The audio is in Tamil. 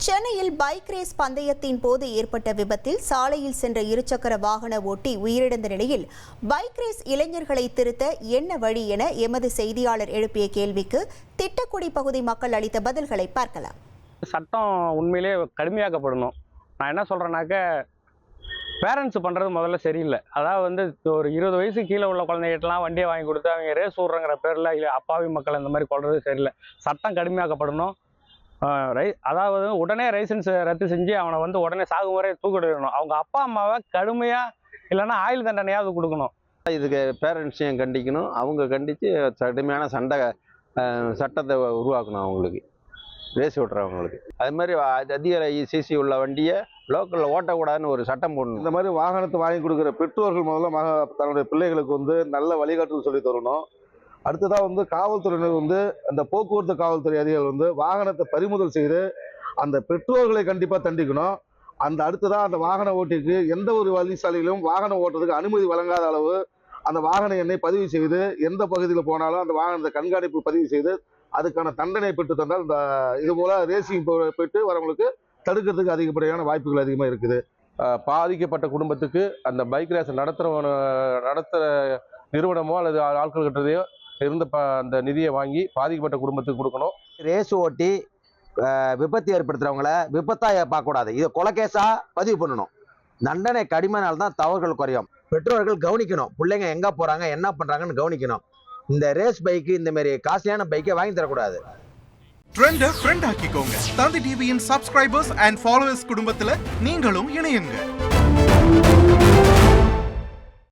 சென்னையில் பைக் ரேஸ் பந்தயத்தின் போது ஏற்பட்ட விபத்தில் சாலையில் சென்ற இருசக்கர வாகன ஓட்டி உயிரிழந்த நிலையில் பைக் ரேஸ் இளைஞர்களை திருத்த என்ன வழி என எமது செய்தியாளர் எழுப்பிய கேள்விக்கு திட்டக்குடி பகுதி மக்கள் அளித்த பதில்களை பார்க்கலாம். சட்டம் உண்மையிலே கடுமையாக்கப்படணும். நான் என்ன சொல்றேன்னாக்க, பேரண்ட்ஸ் பண்றது முதல்ல சரியில்லை. அதாவது ஒரு 20 வயசு கீழே உள்ள குழந்தைகிட்டலாம் வண்டியை வாங்கி கொடுத்து அவங்க ரேஸ் விட்றங்கிற பேரில் அப்பாவி மக்கள் இந்த மாதிரி கொள்றது சரியில்லை. சட்டம் கடுமையாக்கப்படணும். அதாவது உடனே லைசன்ஸ் ரத்து செஞ்சு அவனை உடனே சாகும் வரை தூக்கிடணும். அவங்க அப்பா அம்மாவை கடுமையா இல்லைன்னா ஆயுள் தண்டனையாவது கொடுக்கணும். இதுக்கு பேரண்ட்ஸையும் கண்டிக்கணும். அவங்க கண்டித்து கடுமையான சட்டத்தை உருவாக்கணும். அவங்களுக்கு ரேஸ் விட்டுறவங்களுக்கு அது மாதிரி அதிக சிசி உள்ள வண்டியை லோக்கலில் ஓட்டக்கூடாதுன்னு ஒரு சட்டம் போடணும். இந்த மாதிரி வாகனத்தை வாங்கி கொடுக்குற பெற்றோர்கள் முதல்ல தன்னுடைய பிள்ளைகளுக்கு நல்ல வழிகாட்டுதல் சொல்லி தரணும். அடுத்ததாக காவல்துறையினர் அந்த போக்குவரத்து காவல்துறை அதிகாரிகள் வாகனத்தை பறிமுதல் செய்து அந்த பெற்றோர்களை கண்டிப்பாக தண்டிக்கணும். அடுத்ததாக அந்த வாகன ஓட்டிக்கு எந்த ஒரு வழிசாலையிலும் வாகனம் ஓட்டுறதுக்கு அனுமதி வழங்காத அளவு அந்த வாகன எண்ணை பதிவு செய்து எந்த பகுதியில் போனாலும் அந்த வாகனத்தை கண்காணிப்பு பதிவு செய்து அதுக்கான தண்டனை பெற்று தந்தால் இந்த இதுபோல ரேசிங் போயிட்டு வரவங்களுக்கு தடுக்கிறதுக்கு அதிகப்படியான வாய்ப்புகள் அதிகமாக இருக்குது. பாதிக்கப்பட்ட குடும்பத்துக்கு அந்த பைக் ரேஸ் நடத்துகிற நிறுவனமோ அல்லது ஆட்கள் கிட்டதையோ இருந்த அந்த நிதியை வாங்கி பாதிக்கப்பட்ட குடும்பத்துக்கு கொடுக்கணும். ரேஸ் ஓட்டி விபத்து ஏற்படுத்துறவங்கள விபத்தா பார்க்கக்கூடாது, இதை கொலைகேஸா பதிவு பண்ணணும். தண்டனை கடுமையானால்தான் தவறுகள் குறையும். பெற்றோர்கள் கவனிக்கணும், பிள்ளைங்க எங்க போறாங்க என்ன பண்றாங்கன்னு கவனிக்கணும். இந்த ரேஸ் பைக்கு இந்த மாதிரி காஸ்ட்லியான பைக்கை வாங்கி தரக்கூடாது. ட்ரெண்டை ஃப்ரெண்ட் ஆக்கிக்கோங்க. தந்தி டிவியின் சப்ஸ்கிரைபர்ஸ் அண்ட் ஃபாலோவர்ஸ் குடும்பத்துல நீங்களும் இணையுங்க.